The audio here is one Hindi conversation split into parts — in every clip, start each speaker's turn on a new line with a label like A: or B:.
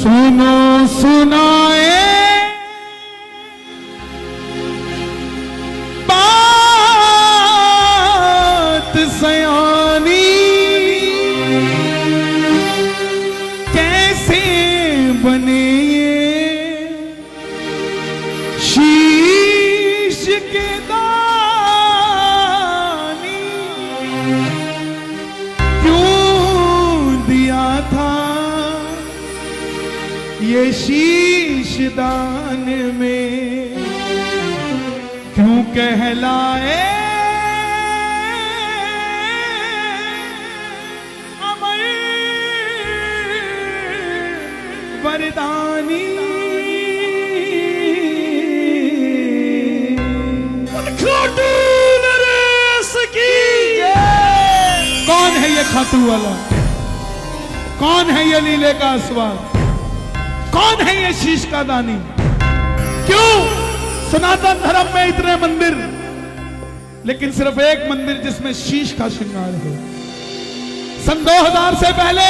A: सुनो सुनाए बात सयानी, कैसे बने शीश के दानी, क्यों दिया था ये शीश दान में, क्यों कहलाए अमर वरदानी। कौन है ये खातू वाला, कौन है ये लीले का स्वाद, कौन है ये शीश का दानी? क्यों सनातन धर्म में इतने मंदिर, लेकिन सिर्फ एक मंदिर जिसमें शीश का श्रृंगार है। सन 2000 से पहले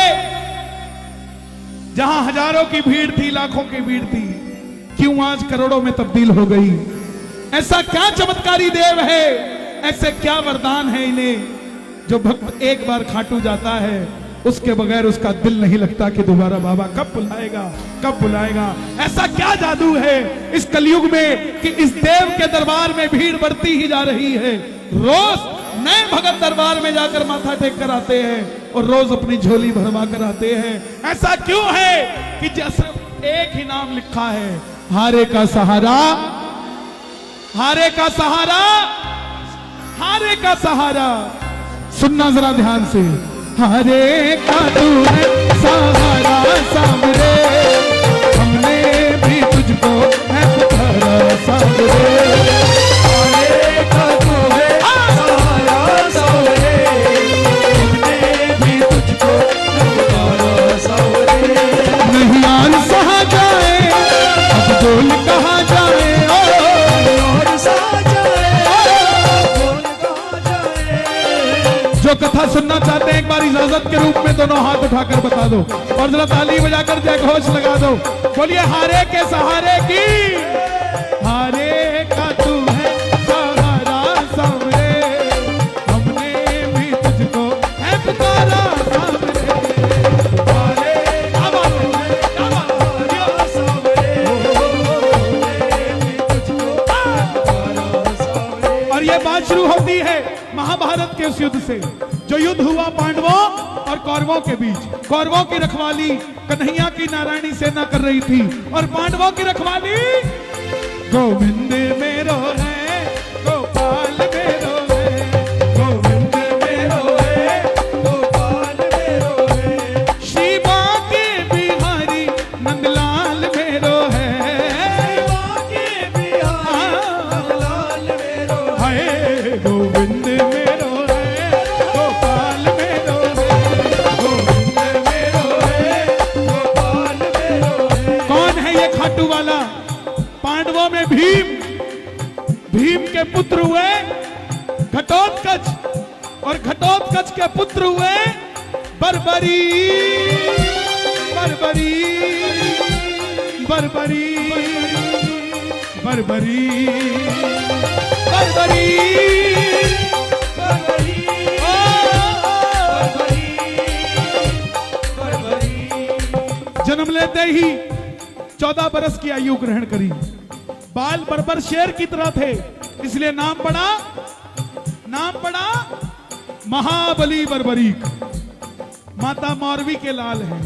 A: जहां हजारों की भीड़ थी, लाखों की भीड़ थी, क्यों आज करोड़ों में तब्दील हो गई? ऐसा क्या चमत्कारी देव है, ऐसे क्या वरदान है इन्हें, जो भक्त एक बार खाटू जाता है उसके बगैर उसका दिल नहीं लगता कि दोबारा बाबा कब बुलाएगा, कब बुलाएगा। ऐसा क्या जादू है इस कलयुग में कि इस देव के दरबार में भीड़ बढ़ती ही जा रही है। रोज नए भगत दरबार में जाकर माथा टेक कर आते हैं और रोज अपनी झोली भरवा कर आते हैं। ऐसा क्यों है कि जैसे एक ही नाम लिखा है, हारे का सहारा, हारे का सहारा, हारे का सहारा। सुनना जरा ध्यान से, हारे का तू है सहारा सामरे, हमने भी तुझको है पुकारा सामरे। हारे का तू है सहारा सामरे, हमने भी तुझको है पुकारा सामरे। नहीं यार सहा जाए अब बोल कहा जाए, और सहा जाए बोल कहा जाए। जो कथा सुनना चाहते हैं एक बार इजाजत के रूप में दोनों हाथ उठाकर बता दो और जरा ताली बजाकर जय घोष लगा दो। बोलिए हारे के सहारे की, हारे का तू है सहारा सामरे, हमने भी तुझको है पुकारा सामरे। हारे का तू है सहारा सामरे, हमने भी तुझको है पुकारा सामरे। और ये बात शुरू होती है महाभारत के उस युद्ध से, जो युद्ध हुआ पांडवों और कौरवों के बीच। कौरवों की रखवाली कन्हैया की नारायणी सेना कर रही थी और पांडवों की रखवाली गोविंद मेरो है, गोपाल मेरो है, गोविंद मेरो है, गोपाल मेरो है, श्री बांके बिहारी नंदलाल मेरो है, बांके बिहारी नंदलाल मेरो है, गोविंद मेरो है, गोपाल मेरो है, गोविंद मेरो है, गोपाल मेरो है। कौन है ये खाटू वाला? पांडवों में भीम, भीम के पुत्र हुए घटोत्कच और घटोत्कच के पुत्र हुए बर्बरी, बर्बरी, बर्बरी, बर्बरी, बर्बरी, बर्बरी। जन्म लेते ही 14 बरस की आयु ग्रहण करी। बाल बर्बर शेर की तरह थे, इसलिए नाम पड़ा महाबली बर्बरीक। माता मौरवी के लाल है,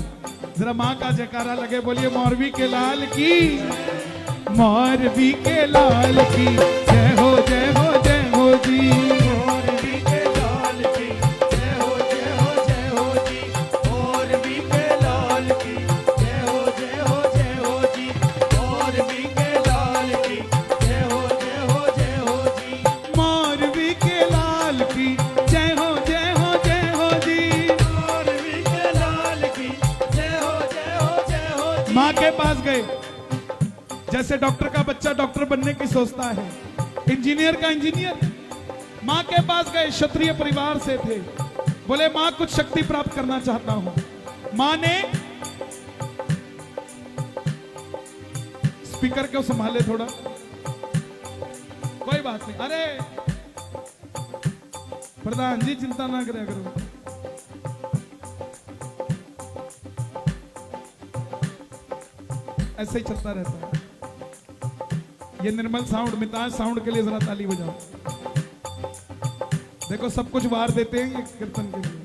A: जरा माँ का जयकारा लगे, बोलिए मौरवी के लाल की, मौरवी के लाल की जय हो जय हो जय हो जी, मौरवी के लाल की जय हो जय हो जय हो जी, मौरवी के लाल की जय हो जय हो जय हो जी, मौरवी के लाल की जय हो जय हो जय हो जी, मौरवी के लाल की जय हो जय हो जय हो जी, मौरवी के लाल की जय हो जय हो जय हो जी। माँ के पास गए, जैसे डॉक्टर का बच्चा डॉक्टर बनने की सोचता है, इंजीनियर का इंजीनियर। माँ के पास गए, क्षत्रिय परिवार से थे, बोले माँ कुछ शक्ति प्राप्त करना चाहता हूं। माँ ने स्पीकर को संभाले थोड़ा, कोई बात नहीं। अरे प्रधान जी चिंता ना करे करो। ऐसे ही चलता रहता है। ये निर्मल साउंड, मिताज साउंड के लिए जरा ताली बजाओ। देखो सब कुछ वार देते हैं ये कीर्तन के लिए,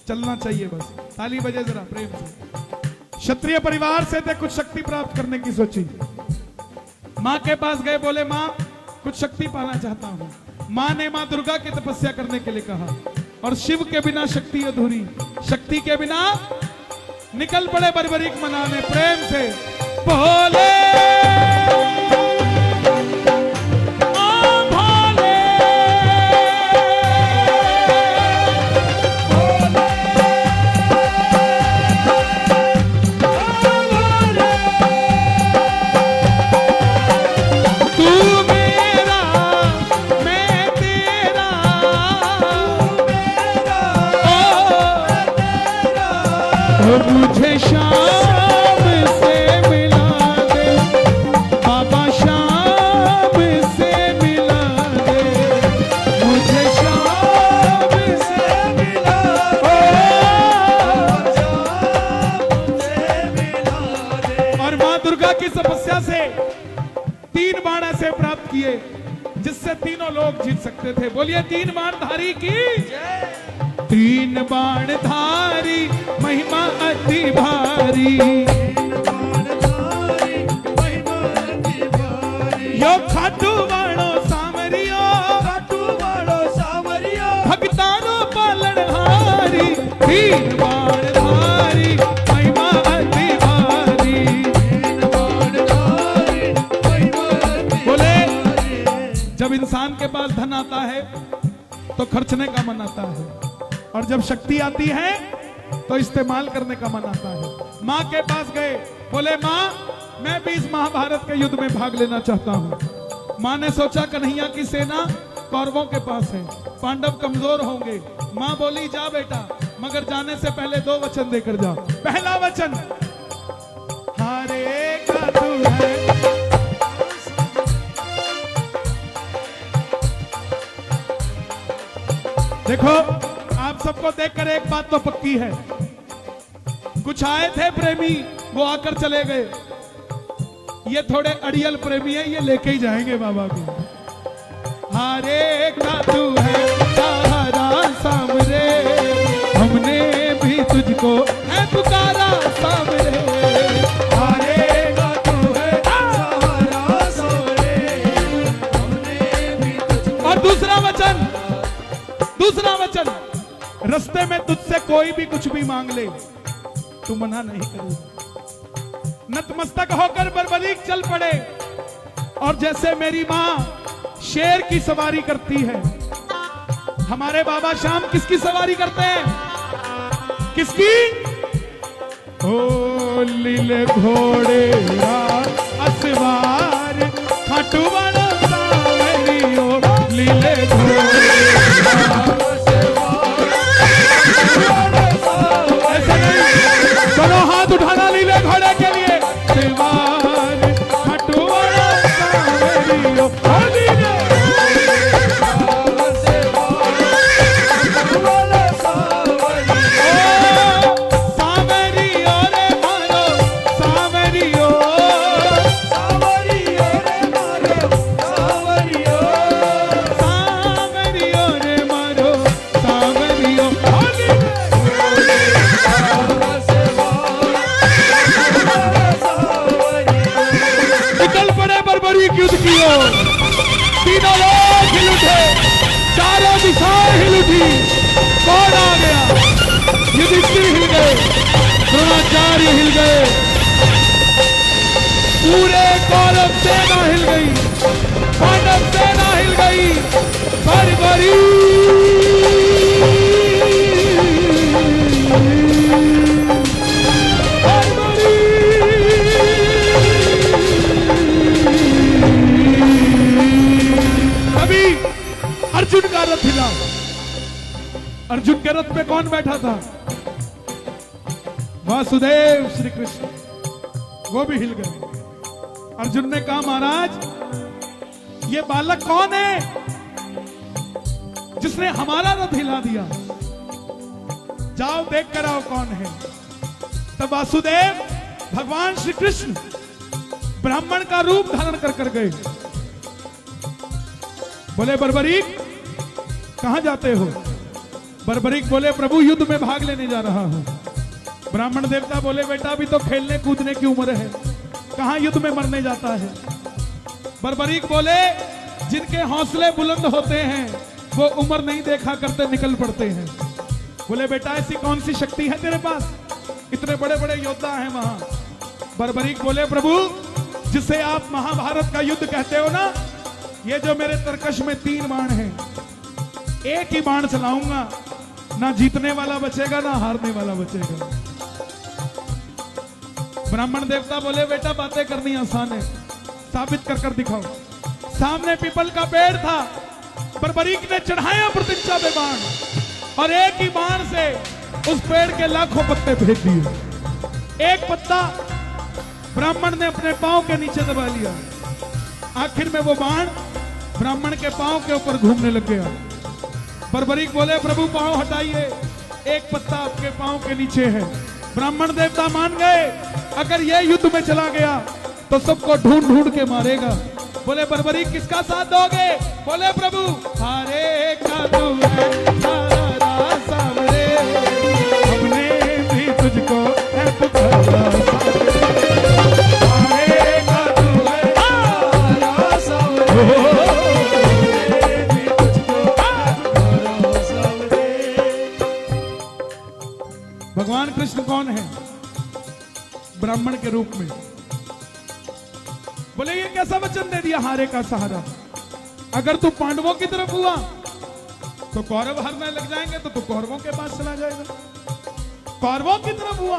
A: चलना चाहिए बस। ताली बजे जरा प्रेम से। क्षत्रिय परिवार से थे, कुछ शक्ति प्राप्त करने की सोची। मां के पास गए, बोले मां कुछ शक्ति पाना चाहता हूं। मां ने मां दुर्गा की तपस्या करने के लिए कहा, और शिव के बिना शक्ति अधूरी, शक्ति के बिना निकल पड़े बर्बरीक मनाने। प्रेम से बोले मुझे शाम से मिला दे बाबा, शाम से मिला दे मुझे, शाम से मिला दे। और मां दुर्गा की तपस्या से 3 बाण ऐसे प्राप्त किए जिससे तीनों लोग जीत सकते थे। बोलिए 3 बाणधारी की। 3 बाणधारी महिमा अति भारी, यो खाटू वाणो सामरियो, भक्तानो पालनहारी। 3 बाणधारी महिमा अति भारी। बोले जब इंसान के पास धन आता है तो खर्चने का मन आता है, और जब शक्ति आती है तो इस्तेमाल करने का मन आता है। मां के पास गए, बोले मां मैं भी इस महाभारत के युद्ध में भाग लेना चाहता हूं। मां ने सोचा कन्हैया की सेना कौरवों के पास है, पांडव कमजोर होंगे। मां बोली जा बेटा, मगर जाने से पहले 2 वचन देकर जा। पहला वचन, हारे का तू है। देखो आप सबको देखकर एक बात तो पक्की है, कुछ आए थे प्रेमी, वो आकर चले गए। ये थोड़े अड़ियल प्रेमी है, ये लेके ही जाएंगे बाबा को। हारे का तू है सहारा सामरे, हमने भी तुझको है पुकारा सामरे। हारे का तू है सहारा सामरे, हमने भी तुझको। और दूसरा वचन, रस्ते में तुझसे कोई भी कुछ भी मांग ले, तू मना नहीं करेगा। नतमस्तक होकर बर्बरीक चल पड़े, और जैसे मेरी मां शेर की सवारी करती है, हमारे बाबा श्याम किसकी सवारी करते हैं? किसकी? ओ लीले घोड़े असवार खाटू वाला सावरियो, लीले घोड़े चलो हाथ उठाना लीले घोड़े के लिए। सवार खाटू वाला सावरियो, युद्ध की ओर। तीनों लोग हिल उठे, चारों दिशाएं हिल उठी। कौन आ गया? युधिष्ठिर हिल गए, द्रोणाचार्य हिल गए, पूरे कौरव सेना हिल गई, पांडव सेना हिल गई। बर्बरी अर्जुन का रथ हिला। अर्जुन के रथ में कौन बैठा था? वासुदेव श्री कृष्ण, वो भी हिल गए। अर्जुन ने कहा महाराज ये बालक कौन है जिसने हमारा रथ हिला दिया? जाओ देख कर आओ कौन है। तब वासुदेव भगवान श्री कृष्ण ब्राह्मण का रूप धारण कर गए। बोले बर्बरीक कहां जाते हो? बर्बरीक बोले प्रभु युद्ध में भाग लेने जा रहा हूं। ब्राह्मण देवता बोले बेटा अभी तो खेलने कूदने की उम्र है, कहां युद्ध में मरने जाता है। बर्बरीक बोले जिनके हौसले बुलंद होते हैं वो उम्र नहीं देखा करते, निकल पड़ते हैं। बोले बेटा ऐसी कौन सी शक्ति है तेरे पास, इतने बड़े बड़े योद्धा हैं वहां। बर्बरीक बोले प्रभु जिसे आप महाभारत का युद्ध कहते हो ना, ये जो मेरे तरकश में 3 बाण हैं, एक ही बाण चलाऊंगा, ना जीतने वाला बचेगा ना हारने वाला बचेगा। ब्राह्मण देवता बोले बेटा बातें करनी आसान है, साबित कर दिखाओ। सामने पीपल का पेड़ था, बर्बरीक ने चढ़ाया प्रतिज्ञा में बाण और एक ही बाण से उस पेड़ के लाखों पत्ते फेंक दिए। एक पत्ता ब्राह्मण ने अपने पांव के नीचे दबा लिया। आखिर में वो बाण ब्राह्मण के पांव के ऊपर घूमने लग गया। बर्बरीक बोले प्रभु पांव हटाइए, एक पत्ता आपके पांव के नीचे है। ब्राह्मण देवता मान गए अगर ये युद्ध में चला गया तो सबको ढूंढ ढूंढ के मारेगा। बोले बर्बरीक किसका साथ दोगे? बोले प्रभु हारे का तू है सारा सावरे, हमने भी तुझको है पुकारा सावरे। हारे का तू है सारा सावरे, हमने भी तुझको है पुकारा सावरे। भगवान कृष्ण कौन है? ब्राह्मण के रूप में। बोले ये कैसा वचन दे दिया हारे का सहारा? अगर तू पांडवों की तरफ हुआ तो कौरव हारने लग जाएंगे तो तू कौरवों के पास चला जाएगा, कौरवों की तरफ हुआ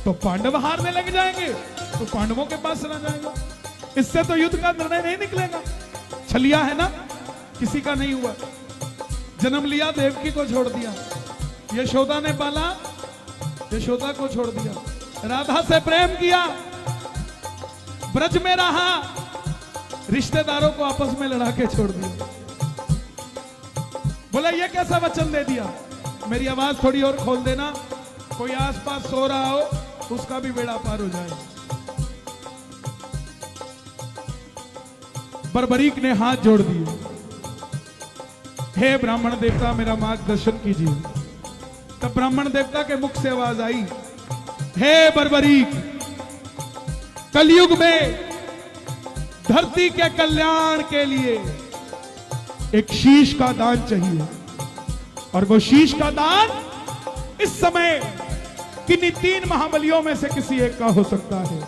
A: तो पांडव हारने लग जाएंगे तो पांडवों के पास चला जाएगा। इससे तो युद्ध का निर्णय नहीं निकलेगा। छलिया है ना, किसी का नहीं हुआ। जन्म लिया देवकी को छोड़ दिया, यशोदा ने पाला यशोदा को छोड़ दिया, राधा से प्रेम किया, ब्रज में रहा, रिश्तेदारों को आपस में लड़ा के छोड़ दिया। बोला ये कैसा वचन दे दिया? मेरी आवाज थोड़ी और खोल देना, कोई आसपास सो रहा हो उसका भी बेड़ा पार हो जाए। बर्बरीक ने हाथ जोड़ दिए, हे ब्राह्मण देवता मेरा मार्गदर्शन कीजिए। तब ब्राह्मण देवता के मुख से आवाज आई, हे बर्बरीक कलयुग में धरती के कल्याण के लिए एक शीश का दान चाहिए, और वो शीश का दान इस समय किन्हीं 3 महाबलियों में से किसी एक का हो सकता है,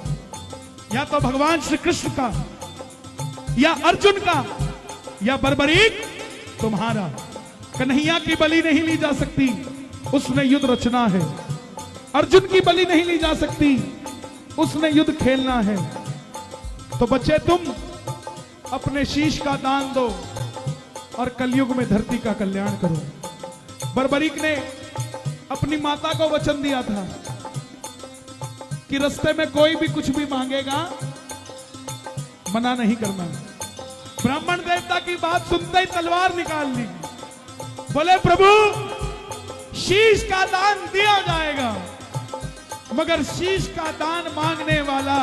A: या तो भगवान श्री कृष्ण का, या अर्जुन का, या बर्बरीक तुम्हारा। कन्हैया की बलि नहीं ली जा सकती, उसने युद्ध रचना है। अर्जुन की बलि नहीं ली जा सकती, उसने युद्ध खेलना है। तो बच्चे तुम अपने शीश का दान दो और कलयुग में धरती का कल्याण करो। बर्बरीक ने अपनी माता को वचन दिया था कि रास्ते में कोई भी कुछ भी मांगेगा मना नहीं करना। ब्राह्मण देवता की बात सुनते ही तलवार निकाल ली। बोले प्रभु शीश का दान दिया जाएगा, मगर शीश का दान मांगने वाला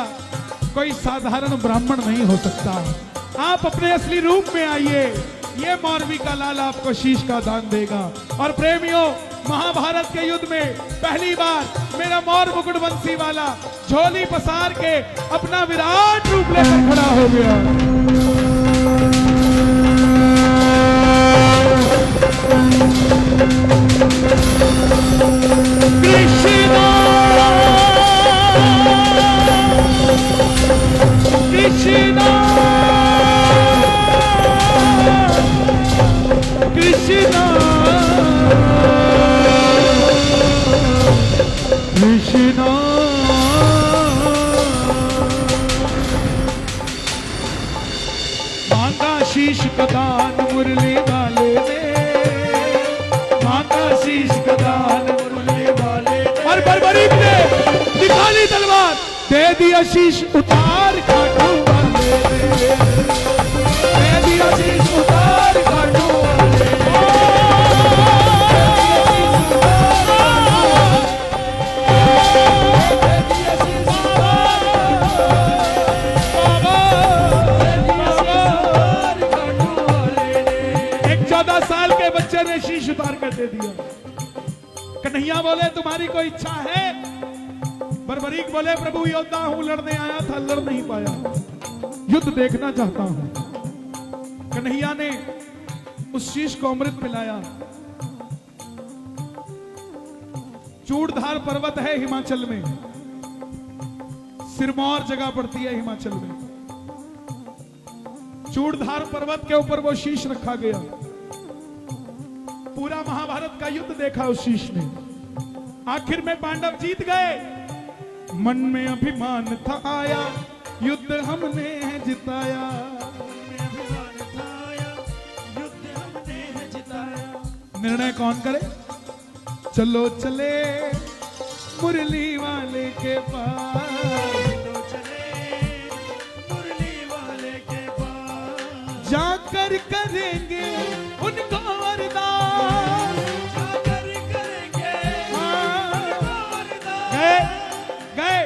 A: कोई साधारण ब्राह्मण नहीं हो सकता। आप अपने असली रूप में आइए, ये मौरवी का लाल आपको शीश का दान देगा। और प्रेमियों, महाभारत के युद्ध में पहली बार मेरा मौर मुकुट बंसी वाला झोली पसार के अपना विराट रूप लेकर खड़ा हो गया। कृष्णा कृष्णा कृष्णा कृष्णा। मांगा शीश का दान मुरली वाले ने, मांगा शीश का दान मुरली वाले ने। और बर्बरीक ने दिखा ली तलवार, दे दिया शीश उतार खाटू दे दिया शीश उतार खाटू वाले ने। एक 14 साल के बच्चे ने शीश उतार कर दे दिया। कन्हैया बोले तुम्हारी कोई इच्छा है? बर्बरीक बोले प्रभु योद्धा हूं, लड़ने आया था, लड़ नहीं पाया, युद्ध देखना चाहता हूं। कन्हैया ने उस शीश को अमृत पिलाया। चूड़धार पर्वत है हिमाचल में, सिरमौर जगह पड़ती है हिमाचल में। चूड़धार पर्वत के ऊपर वो शीश रखा गया। पूरा महाभारत का युद्ध देखा उस शीश ने। आखिर में पांडव जीत गए। मन में अभिमान था आया, युद्ध हमने है जिताया। निर्णय कौन करे? चलो चले मुरली वाले के पास, जाकर करेंगे उनको वरदान। गए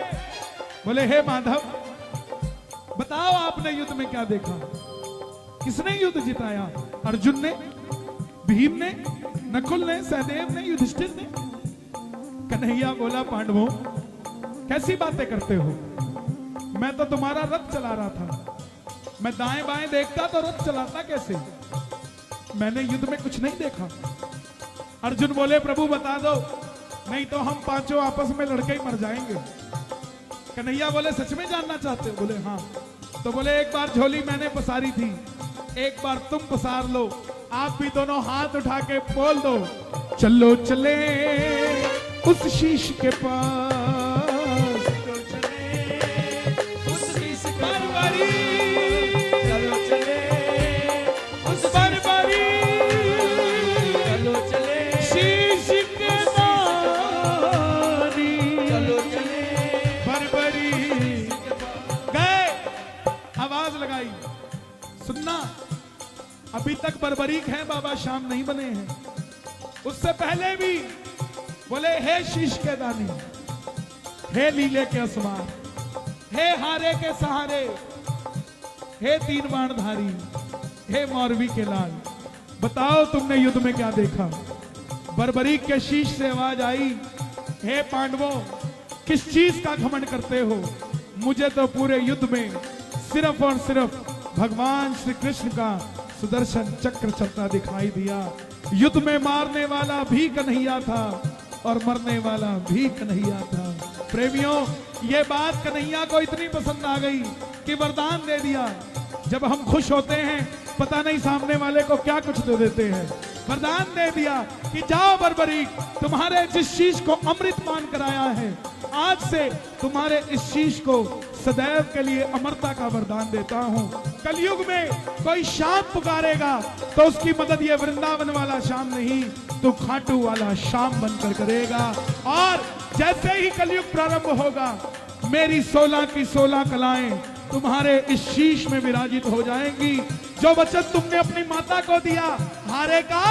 A: बोले हे माधव बताओ आपने युद्ध में क्या देखा? किसने युद्ध जिताया? अर्जुन ने, भीम ने, नकुल ने, सहदेव ने, युधिष्ठिर ने? कन्हैया बोला पांडवों कैसी बातें करते हो? मैं तो तुम्हारा रथ चला रहा था। मैं दाएं बाएं देखता तो रथ चलाता कैसे? मैंने युद्ध में कुछ नहीं देखा। अर्जुन बोले प्रभु बता दो, नहीं तो हम पांचों आपस में लड़के ही मर जाएंगे। कन्हैया बोले सच में जानना चाहते हो? बोले हाँ। तो बोले एक बार झोली मैंने पसारी थी, एक बार तुम पसार लो, आप भी दोनों हाथ उठा के बोल दो चलो चले उस शीश के पास। चलो चले उस शीश के पास, चलो चले उस बरबरी, चलो चले शीश के मानी, चलो चले बरबरी। गए, आवाज लगाई, सुनना अभी तक बर्बरीक है, बाबा शाम नहीं बने हैं। उससे पहले भी बोले हे शीश के दानी, हे लीले के असवार, हे हारे के सहारे, हे तीन बाणधारी, हे मौरवी के लाल, बताओ तुमने युद्ध में क्या देखा? बर्बरीक के शीश से आवाज आई, हे पांडवों किस चीज का घमंड करते हो? मुझे तो पूरे युद्ध में सिर्फ और सिर्फ भगवान श्री कृष्ण का सुदर्शन चक्र चलता दिखाई दिया। युद्ध में मारने वाला भी कन्हैया था और मरने वाला भी कन्हैया था। प्रेमियों ये बात कन्हैया को इतनी पसंद आ गई कि वरदान दे दिया। जब हम खुश होते हैं पता नहीं सामने वाले को क्या कुछ दे देते हैं। वरदान दे दिया कि जाओ बर्बरीक, तुम्हारे जिस शीश को अमृत पान कराया है, आज से तुम्हारे इस शीश को सदैव के लिए अमरता का वरदान देता हूं। कलयुग में कोई शाम पुकारेगा तो उसकी मदद ये वृंदावन वाला शाम नहीं, तो खाटू वाला शाम बनकर करेगा। और जैसे ही कलयुग प्रारंभ होगा, मेरी 16 की 16 कलाएं तुम्हारे इस शीश में विराजित हो जाएंगी। जो वचन तुमने अपनी माता को दिया हारे का,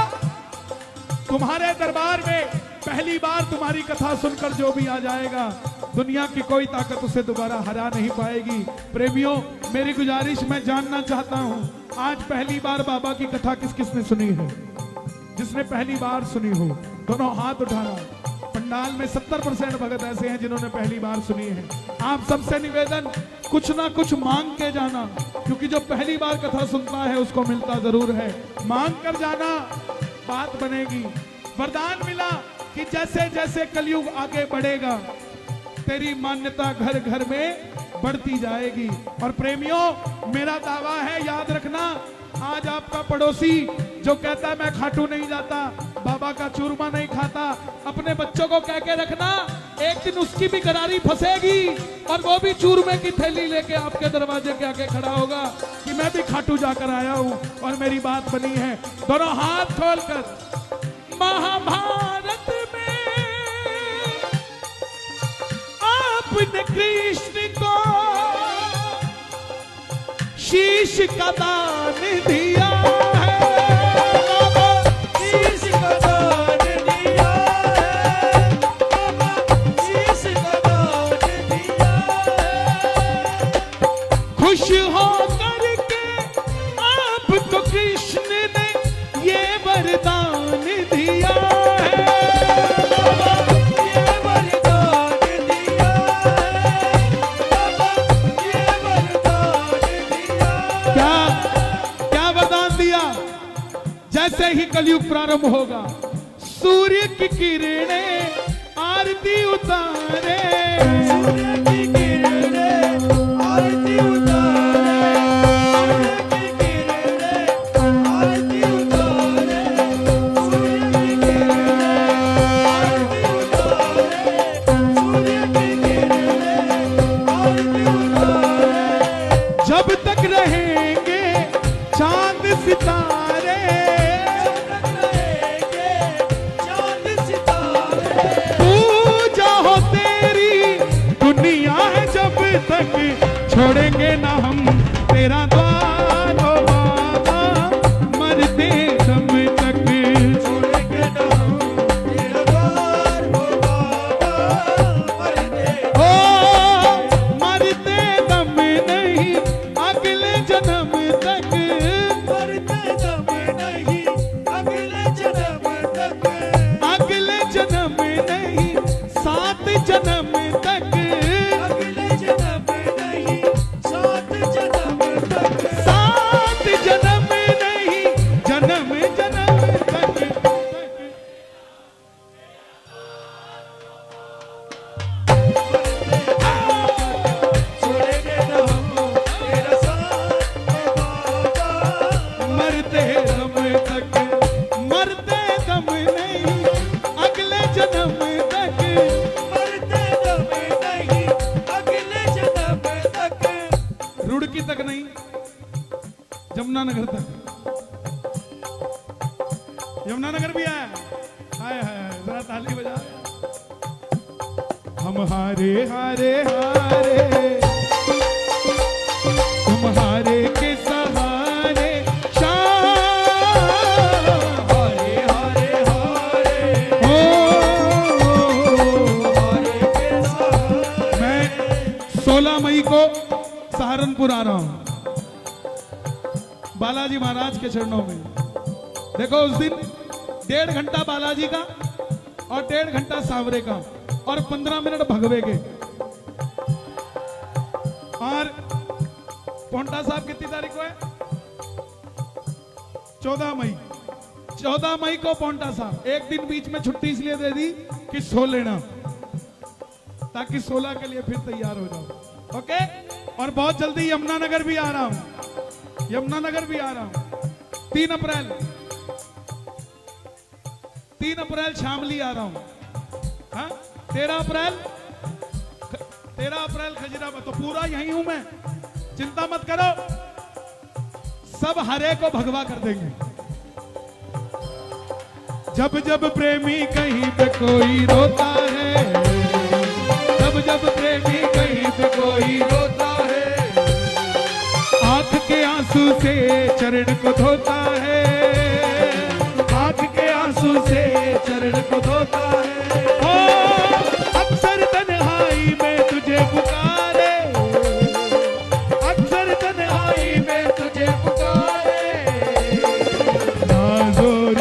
A: तुम्हारे दरबार में पहली बार तुम्हारी कथा सुनकर जो भी आ जाएगा, दुनिया की कोई ताकत उसे दोबारा हरा नहीं पाएगी। प्रेमियों मेरी गुजारिश, मैं जानना चाहता हूं आज पहली बार बाबा की कथा किस किसने सुनी है? जिसने पहली बार सुनी हो दोनों हाथ उठाना। पंडाल में 70% भगत ऐसे हैं जिन्होंने पहली बार सुनी है। आप सबसे निवेदन, कुछ ना कुछ मांग के जाना, क्योंकि जो पहली बार कथा सुनता है उसको मिलता जरूर है। मांग कर जाना, बात बनेगी। वरदान मिला कि जैसे जैसे कलयुग आगे बढ़ेगा तेरी मान्यता घर घर में बढ़ती जाएगी। और प्रेमियों मेरा दावा है, याद रखना, आज आपका पड़ोसी जो कहता है मैं खाटू नहीं जाता, बाबा का चूरमा नहीं खाता, अपने बच्चों को कह के रखना, एक दिन उसकी भी गरारी फंसेगी और वो भी चूरमे की थैली लेके आपके दरवाजे के आगे खड़ा होगा कि मैं भी खाटू जाकर आया हूं और मेरी बात बनी है। दोनों हाथ खोलकर महाभारत में आपने कृष्ण को शीश का दान दिया है,
B: शीश का दान दिया है, बाबा शीश का दान दिया है।
A: खुश हो करके आपको कृष्ण ने ये वरदान दिया है,
B: ये वरदान दिया है, बाबा ये वरदान दिया है।
A: क्या क्या वरदान दिया? जैसे ही कलयुग प्रारंभ होगा, सूर्य की किरणें आरती उतारे,
B: सूर्य की किरणें आरती उतारे, सूर्य की किरणें आरती उतारे, सूर्य की किरणें आरती उतारे, सूर्य की किरणें आरती उतारे।
A: जब तक रहेंगे चांद सितारे,
B: जब तक रहेंगे चांद सितारे,
A: पूजा हो तेरी दुनिया है जब तक, छोड़ेंगे ना हम तेरा द्वार ओ बाबा, मरते दम तक।
B: छोड़ेंगे ना हम तेरा द्वार ओ बाबा, मरते
A: ओ मरते दम नहीं अगले जन्म तक,
B: मरते दम नहीं अगले जन्म तक,
A: अगले जन्म नहीं 7 जन्म तक,
B: अगले जन्म नहीं 7 जन्म तक,
A: 7 जन्म नहीं जन्म जन्म तक।
B: छोड़ेंगे ना हम तेरा साथ ओ बाबा,
A: मरते दम तक, मरते दम नहीं अगले जन्म तक,
B: मरते दम नहीं अगले जन्म तक।
A: रुड़की तक नहीं, यमुनानगर तक। यमुनानगर भी आया, हाय हाय जरा ताली बजा। हम हारे हारे हारे, तुम हारे के सहारे शाम,
B: हारे हारे हारे
A: हो
B: हारे के सहारे।
A: मैं 16 मई को सहारनपुर आ रहा हूं, बालाजी महाराज के चरणों में। देखो उस दिन 1.5 घंटा बालाजी का और 1.5 घंटा सांवरे का और 15 मिनट भगवे के। और पोंटा साहब कितनी तारीख को है? 14 मई। 14 मई को पोंटा साहब, एक दिन बीच में छुट्टी इसलिए दे दी कि सो लेना, ताकि 16 के लिए फिर तैयार हो जाओ। ओके। और बहुत जल्दी यमुनानगर भी आ रहा हूं, यमुनानगर भी आ रहा हूं 3 अप्रैल, 3 अप्रैल शामली आ रहा हूं। हाँ 13 अप्रैल खजराबाद। तो पूरा यहीं हूं मैं, चिंता मत करो, सब हरे को भगवा कर देंगे। जब जब प्रेमी कहीं पे कोई रोता है, जब जब प्रेमी कहीं पे कोई रोता है, आंख के आंसू से चरण को धोता है, आंख के आंसू से चरण को धोता है। ओ अक्सर तन्हाई में तुझे पुकारे, अक्सर तन्हाई में तुझे पुकारे, ना जोर